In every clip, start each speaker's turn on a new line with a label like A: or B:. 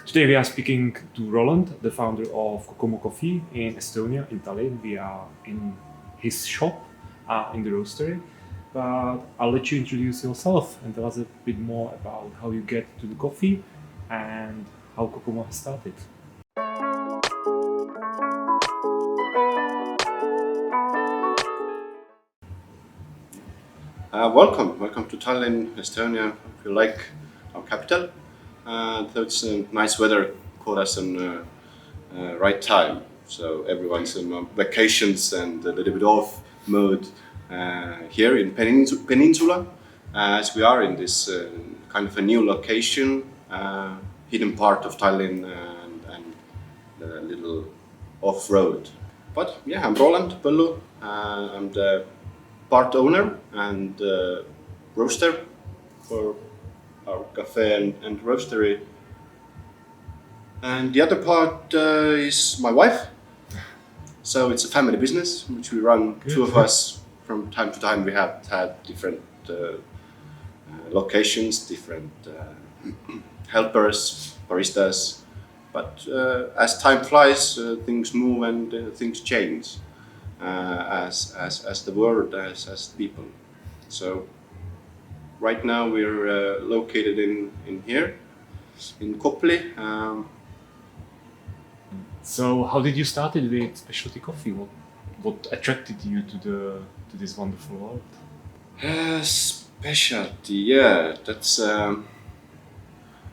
A: Today we are speaking to Roland, the founder of Kokomo coffee in Estonia, in Tallinn. We are in his shop, in the roastery. But I'll let you introduce yourself and tell us a bit more about how you get to the coffee and how Kokomo has started.
B: Welcome to Tallinn, Estonia. If you like our capital, so it's nice weather. Caught us on right time. So everyone's on vacations and a little bit off mode here in Peninsula, as we are in this kind of a new location, hidden part of Tallinn and a little off road. But yeah, I'm Roland Põllu. I'm the part owner and roaster for our cafe and roastery. And the other part is my wife. So it's a family business which we run.
A: Good.
B: Two of us from time to time. We have had different locations, different helpers, baristas. But as time flies, things move and things change. As the world, as people. So right now we're located in here, in Kopli.
A: So how did you start it with specialty coffee? What attracted you to this wonderful world?
B: Specialty, yeah, that's the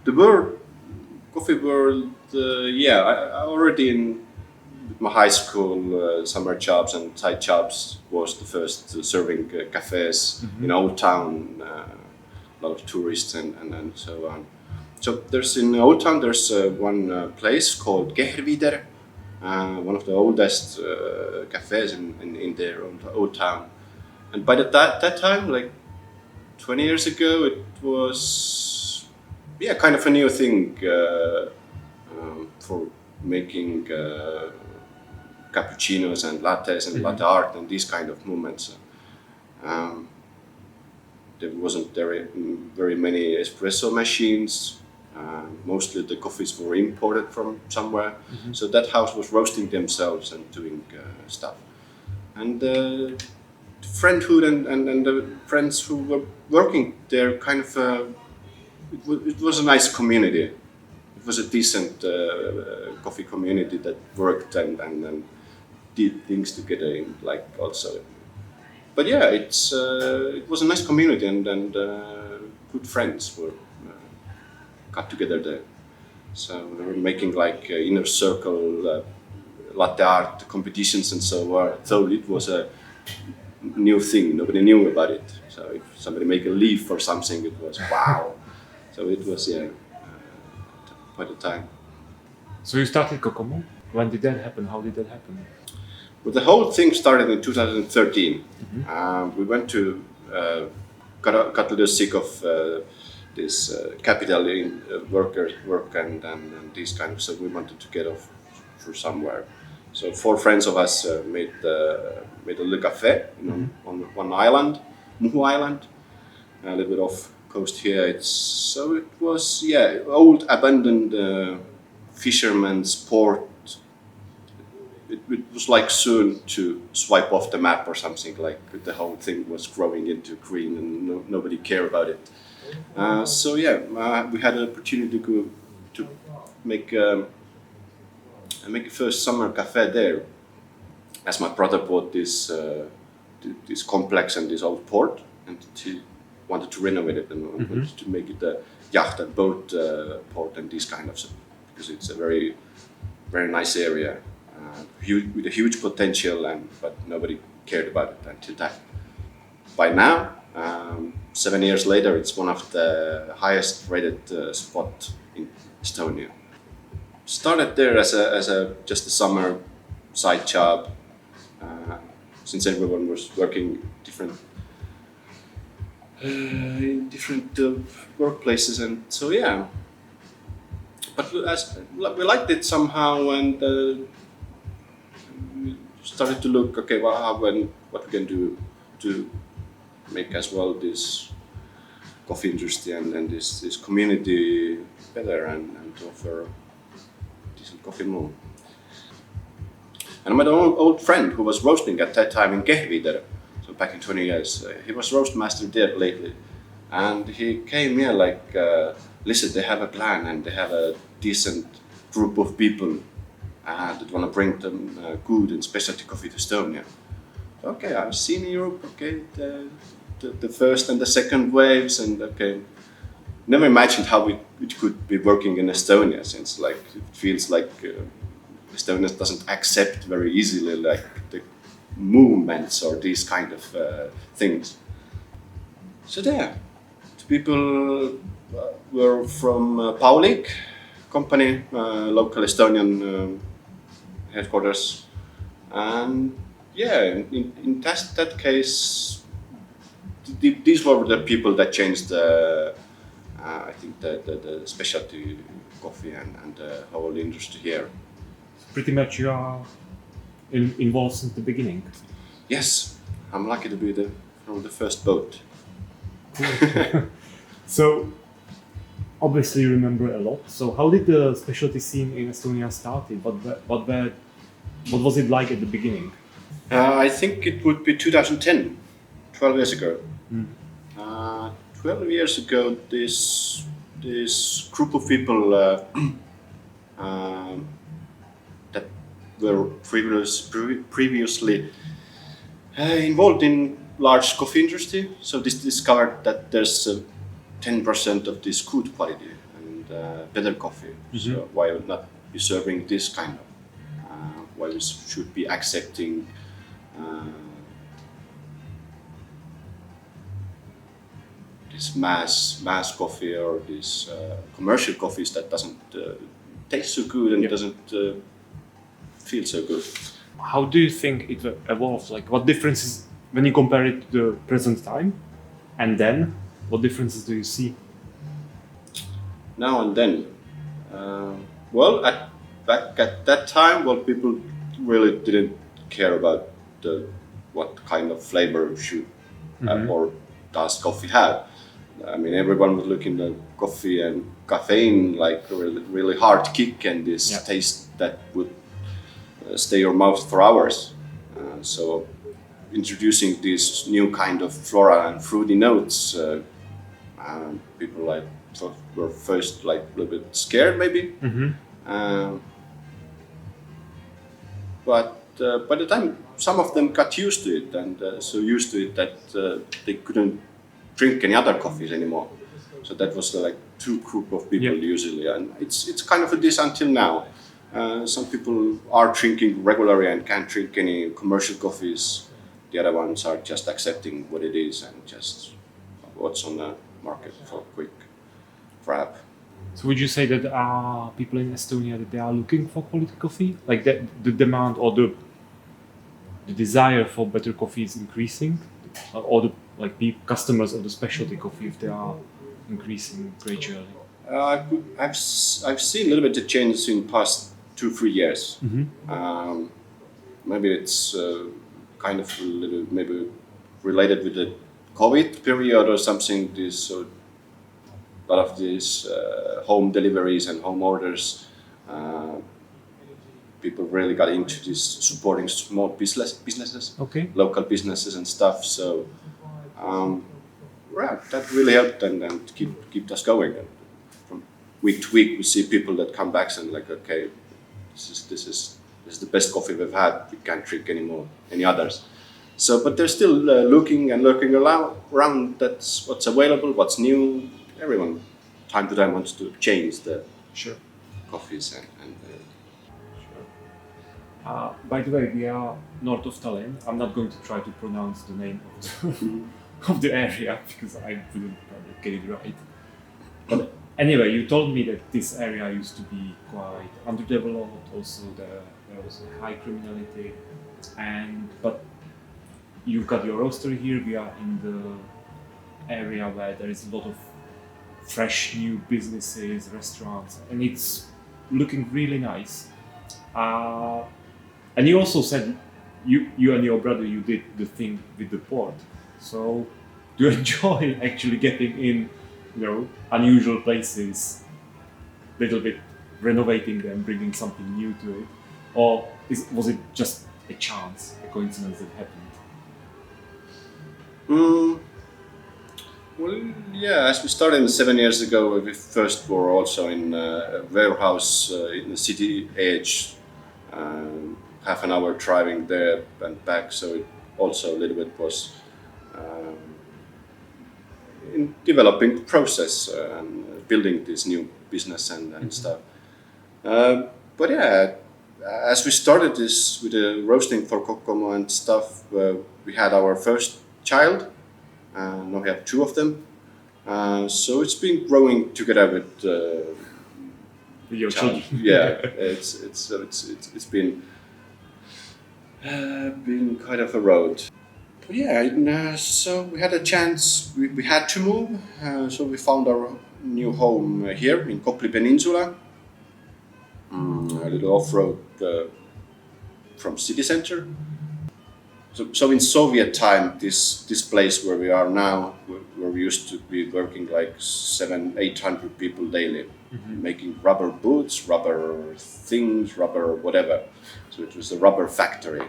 B: world, coffee world. Yeah, I already in my high school summer jobs and side jobs was the first serving cafes in Old Town, a lot of tourists and so on. So there's in Old Town there's one place called Kehrvider, one of the oldest cafes in their Old Town. And by that time, like 20 years ago, it was kind of a new thing for making cappuccinos and lattes and latte art and these kind of movements. There wasn't very many espresso machines. Mostly the coffees were imported from somewhere. So that house was roasting themselves and doing stuff. And friendhood and the friends who were working there kind of, it was a nice community. It was a decent coffee community that worked and did things together in, like also. But yeah, it was a nice community and good friends were got together there. So we were making like inner circle latte art competitions and so on. So it was a new thing. Nobody knew about it. So if somebody make a leaf or something, it was wow. So it was quite a time.
A: So you started Kokomo. When did that happen? How did that happen?
B: Well, the whole thing started in 2013. We went to got a little sick of this capital in work and these kind of. So we wanted to get off for somewhere. So 4 friends of us made a little cafe on one island, Muhu Island, a little bit off coast here. It was old abandoned fisherman's port. It was like soon to swipe off the map or something, like the whole thing was growing into green and nobody cared about it. We had an opportunity to make a first summer cafe there, as my brother bought this complex and this old port, and he wanted to renovate it and wanted to make it a yacht and boat port and this kind of stuff, because it's a very, very nice area. With a huge potential, but nobody cared about it until that. By now, 7 years later, it's one of the highest rated spot in Estonia. Started there as just a summer side job, since everyone was working in different workplaces, and so yeah. But we liked it somehow, and we started to look, okay, what we can do to make as well this coffee industry and this community better and to offer decent coffee more. And my old friend who was roasting at that time in Kehvi there, so back in 20 years, he was roast master there lately. And he came here like, listen, they have a plan and they have a decent group of people that want to bring them good and specialty coffee to Estonia. Okay, I've seen Europe, okay, the first and the second waves, and okay, never imagined how it could be working in Estonia, since like it feels like Estonia doesn't accept very easily like the movements or these kind of things. So there, the people were from Baltic company, local Estonian headquarters, and yeah, in that case, these were the people that changed I think the specialty coffee and the whole industry here.
A: Pretty much you are involved since the beginning.
B: Yes, I'm lucky to be from the first boat.
A: So, obviously you remember a lot. So how did the specialty scene in Estonia started? What was it like at the beginning?
B: I think it would be 2010, 12 years ago. 12 years ago, this group of people that were previously involved in large coffee industry, so this discovered that there's 10% of this good quality and better coffee. So why not be serving this kind of? Why we should be accepting this mass coffee or these commercial coffees that doesn't taste so good and doesn't feel so good.
A: How do you think it evolved? Like, what differences when you compare it to the present time, and then what differences do you see?
B: Now and then, well, back at that time, well, people really didn't care about what kind of flavor should or does coffee have. I mean, everyone was looking at coffee and caffeine like a really hard kick and this taste that would stay your mouth for hours. So introducing this new kind of floral and fruity notes, people like were first like a little bit scared maybe. But by the time some of them got used to it and so used to it that they couldn't drink any other coffees anymore. So that was like two group of people usually, and it's kind of this until now. Some people are drinking regularly and can't drink any commercial coffees. The other ones are just accepting what it is and just what's on the market for quick grab.
A: So would you say that people in Estonia that they are looking for quality coffee, like that the demand or the desire for better coffee is increasing, or the customers of the specialty coffee, if they are increasing gradually?
B: I've seen a little bit of changes in past 2-3 years. Maybe it's kind of a little maybe related with the COVID period or something. This a lot of these home deliveries and home orders. People really got into this supporting small businesses, local businesses and stuff. So that really helped and keep us going. And from week to week, we see people that come back and like, okay, this is the best coffee we've had. We can't drink any others. So, but they're still looking around. That's what's available, what's new. Everyone, time to time, wants to change the coffees and
A: by the way, we are north of Tallinn. I'm not going to try to pronounce the name of the area because I wouldn't probably get it right. But anyway, you told me that this area used to be quite underdeveloped. Also, there was a high criminality, but you've got your roastery here. We are in the area where there is a lot of fresh new businesses, restaurants, and it's looking really nice. And you also said you and your brother, you did the thing with the port. So do you enjoy actually getting in unusual places, little bit renovating them, bringing something new to it, or was it just a chance, a coincidence that happened?
B: Well, yeah, as we started 7 years ago, we first were also in a warehouse in the city edge, half an hour driving there and back, so it also a little bit was um, in developing the process and building this new business and stuff. But yeah, as we started this with the roasting for Kokomo and stuff, we had our first child. Now we have two of them. So it's been growing together with
A: Your children.
B: yeah, it's been kind of a road. But yeah, so we had a chance. We had to move, so we found our new home here in Kopli Peninsula, a little off-road from city center. So in Soviet time, this place where we are now, where we used to be working like 700-800 people daily, making rubber boots, rubber things, rubber whatever. So it was a rubber factory.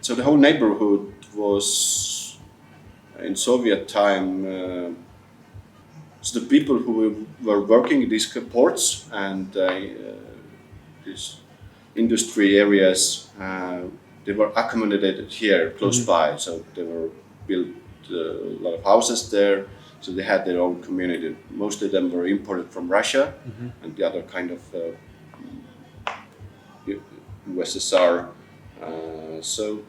B: So the whole neighborhood was in Soviet time. So the people who were working in these ports and these industry areas. They were accommodated here close by, so they were built a lot of houses there. So they had their own community. Most of them were imported from Russia, and the other kind of USSR. So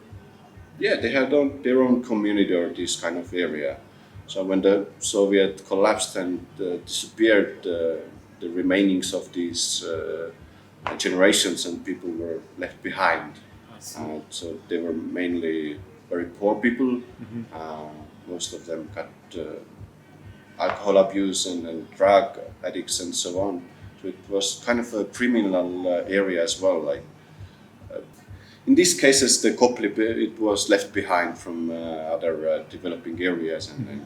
B: yeah, they had their own community or this kind of area. So when the Soviet collapsed and disappeared, the remainings of these generations and people were left behind. So they were mainly very poor people. Most of them got alcohol abuse and drug addicts and so on. So it was kind of a criminal area as well. Like in these cases, the Kopli it was left behind from other developing areas, and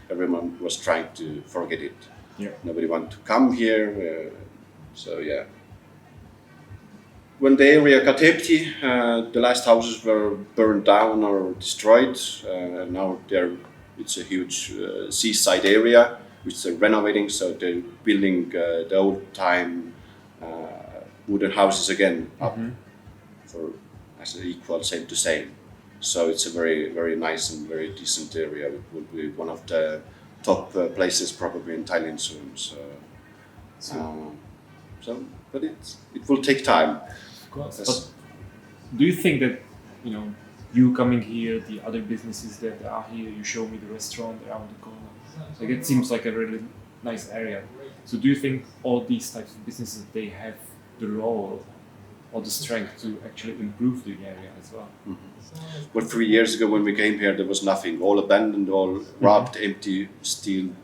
B: everyone was trying to forget it.
A: Yeah.
B: Nobody wanted to come here. So yeah. When the area got empty, the last houses were burned down or destroyed. Now it's a huge seaside area which they're renovating. So they're building the old time wooden houses again up for as an equal same to same. So it's a very very nice and very decent area. It will be one of the top places probably in Tallinn soon. But it will take time.
A: Of course. But do you think that you coming here, the other businesses that are here, you show me the restaurant around the corner, like it seems like a really nice area. So do you think all these types of businesses they have the role or the strength to actually improve the area as well?
B: Well, 3 years ago when we came here, there was nothing. All abandoned, all robbed, empty. Steel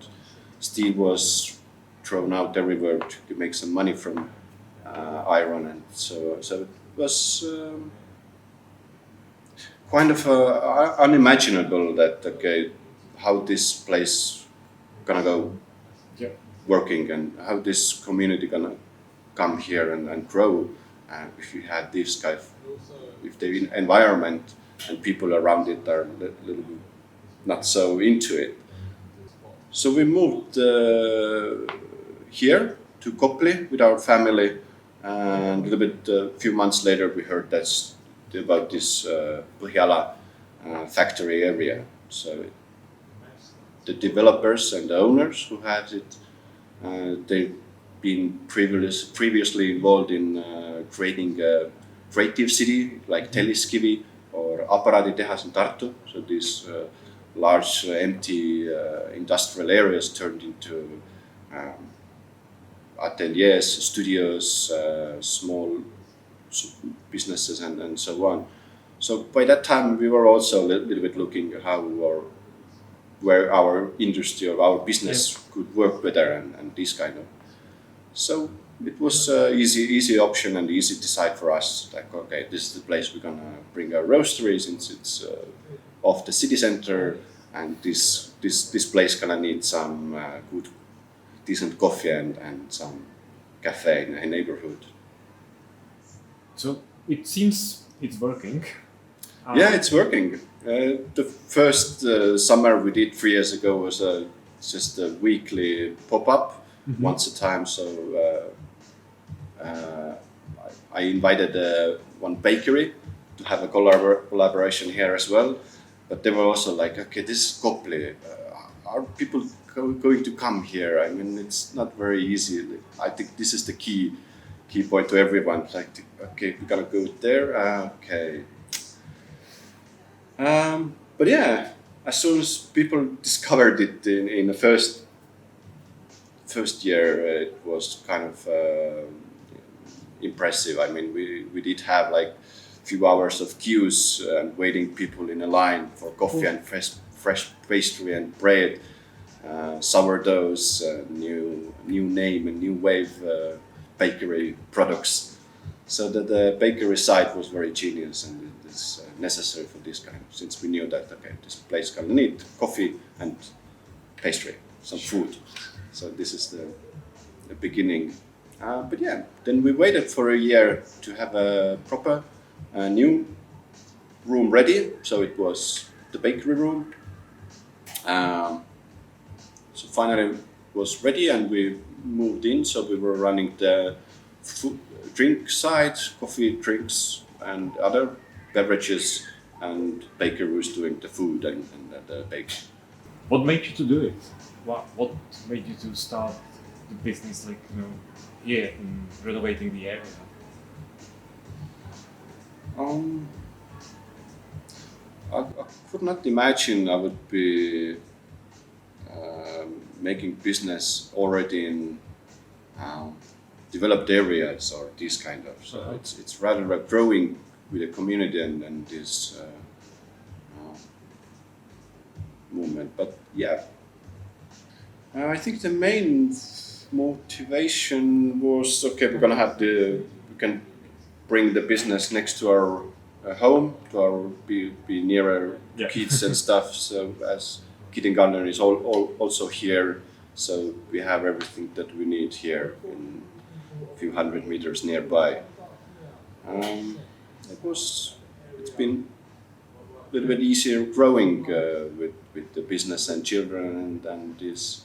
B: was thrown out everywhere to make some money from iron, and so it was kind of unimaginable that how this place gonna go working and how this community gonna come here and grow if you had this kind of if the environment and people around it are a little bit not so into it. So we moved here to Kopli with our family. And a little bit, a few months later, we heard about this Põhjala factory area. So the developers and the owners who had it, they've been previously involved in creating a creative city like Telliskivi or Aparaaditehas in Tartu. So these large empty industrial areas turned into ateliers, studios, small businesses, and so on. So by that time, we were also a little bit looking at where our industry or our business could work better and this kind of. So it was easy option and easy decide for us. Like, okay, this is the place we're gonna bring our roastery since it's off the city center, and this place gonna need some good decent coffee and some cafe in a neighborhood.
A: So it seems it's working.
B: Yeah, it's working. The first summer we did 3 years ago was just a weekly pop-up once a time. So I invited one bakery to have a collaboration here as well. But they were also like, okay, this is Kopli. Are people going to come here? I mean, it's not very easy. I think this is the key point to everyone. Like, okay, we gotta go there. Okay. But yeah, as soon as people discovered it in the first year, it was kind of impressive. I mean, we did have like a few hours of queues and waiting people in a line for coffee and fresh pastry and bread, sourdoughs, new name and new wave bakery products. So the bakery side was very genius and it's necessary for this kind of, since we knew that, okay, this place is gonna need coffee and pastry, some food. So this is the beginning. But yeah, then we waited for a year to have a proper new room ready. So it was the bakery room. So finally it was ready and we moved in. So we were running the food, drink side, coffee, drinks and other beverages, and bakery was doing the food and the bake.
A: What made you to do it? What made you to start the business, like, here in renovating the area?
B: I could not imagine I would be making business already in developed areas or this kind of. So it's rather growing with the community and this movement. But yeah, I think the main motivation was, okay, we can bring the business next to our home, to our be nearer kids and stuff. So as kindergarten is also here, so we have everything that we need here in a few hundred meters nearby. It's been a little bit easier growing with the business and children and this,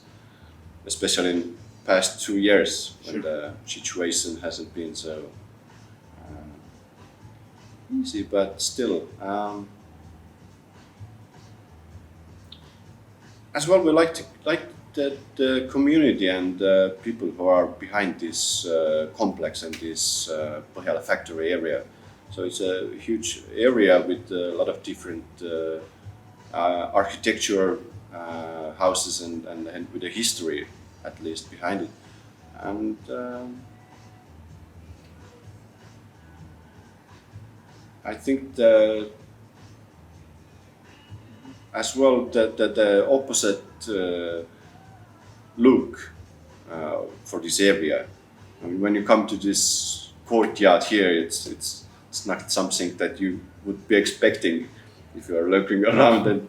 B: especially in past 2 years when the situation hasn't been so easy, but still. As well, we like the community and the people who are behind this complex and this Põhjala factory area. So it's a huge area with a lot of different architecture houses and with a history at least behind it. And I think as well the opposite look for this area. I mean, when you come to this courtyard here, it's not something that you would be expecting if you are looking around and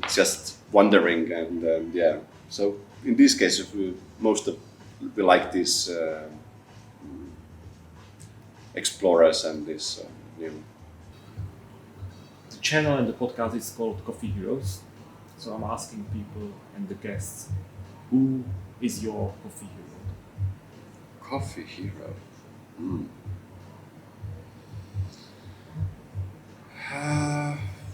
B: just wandering. And yeah, so in this case, we like these explorers and this.
A: The channel and the podcast is called Coffee Heroes. So I'm asking people and the guests, who is your coffee hero?
B: Coffee hero.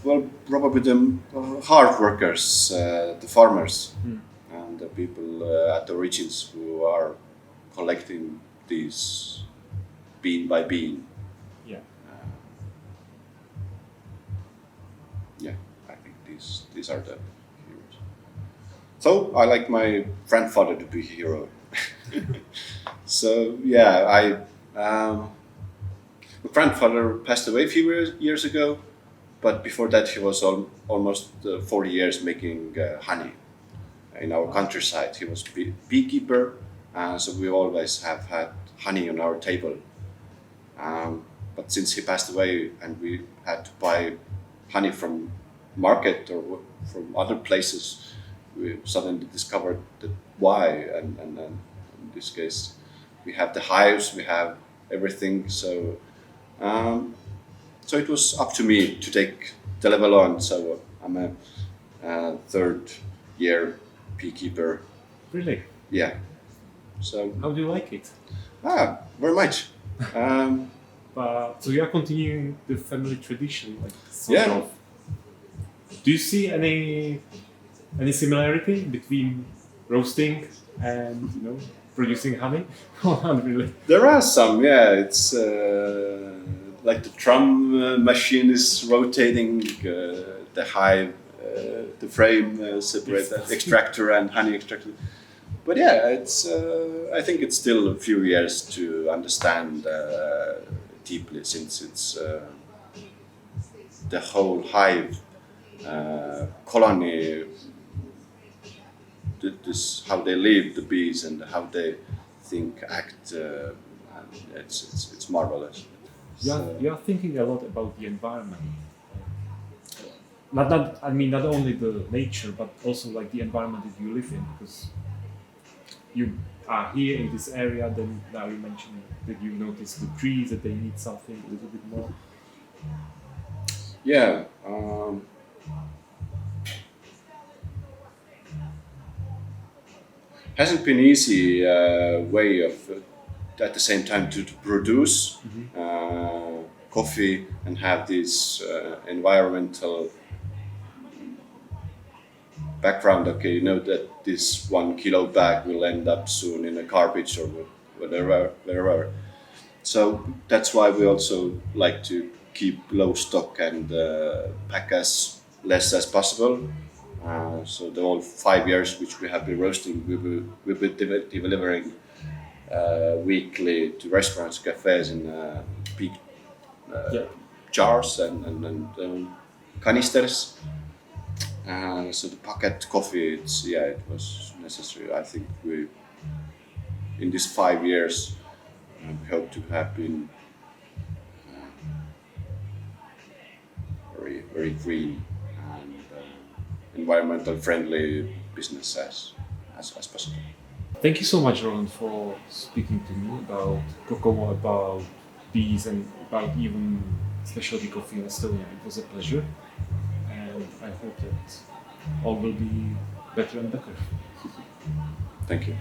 B: Well, probably the hard workers, the farmers, and the people at the origins who are collecting these bean by bean.
A: Yeah.
B: Yeah, I think these are the heroes. So I like my grandfather to be a hero. So yeah, my grandfather passed away a few years ago, but before that he was almost 40 years making honey in our countryside. He was beekeeper, so we always have had honey on our table. But since he passed away and we had to buy honey from market or from other places, we suddenly discovered that why. And in this case, we have the hives, we have everything. So so it was up to me to take the level on. So I'm a third year beekeeper.
A: Really?
B: Yeah. So
A: How do you like it?
B: very much.
A: But so you are continuing the family tradition, like sort
B: Yeah.
A: of. Do you see any similarity between roasting and producing honey? Not really.
B: There are some, yeah. It's like the drum machine is rotating, the hive, the frame separate the extractor and honey extractor. But yeah, it's. I think it's still a few years to understand deeply, since it's the whole hive colony. This how they live, the bees, and how they think, act. And it's marvelous.
A: You are thinking a lot about the environment. Not only the nature, but also like the environment that you live in, because you are here in this area. Then now you mentioned that you notice the trees, that they need something a little bit more.
B: Yeah. Hasn't been easy way of at the same time to produce coffee and have this environmental background. Okay, you know that this 1 kilo bag will end up soon in a garbage or wherever. So that's why we also like to keep low stock and pack as less as possible. So the whole 5 years which we have been roasting, we've been delivering weekly to restaurants, cafes in big jars and canisters. So the packet coffee, it was necessary. I think we, in these 5 years, we hope to have been very, very green and environmental friendly business as possible.
A: Thank you so much, Roland, for speaking to me about Kokomo, about bees, and about even specialty coffee in Estonia. It was a pleasure, and I hope that all will be better and better.
B: Thank you.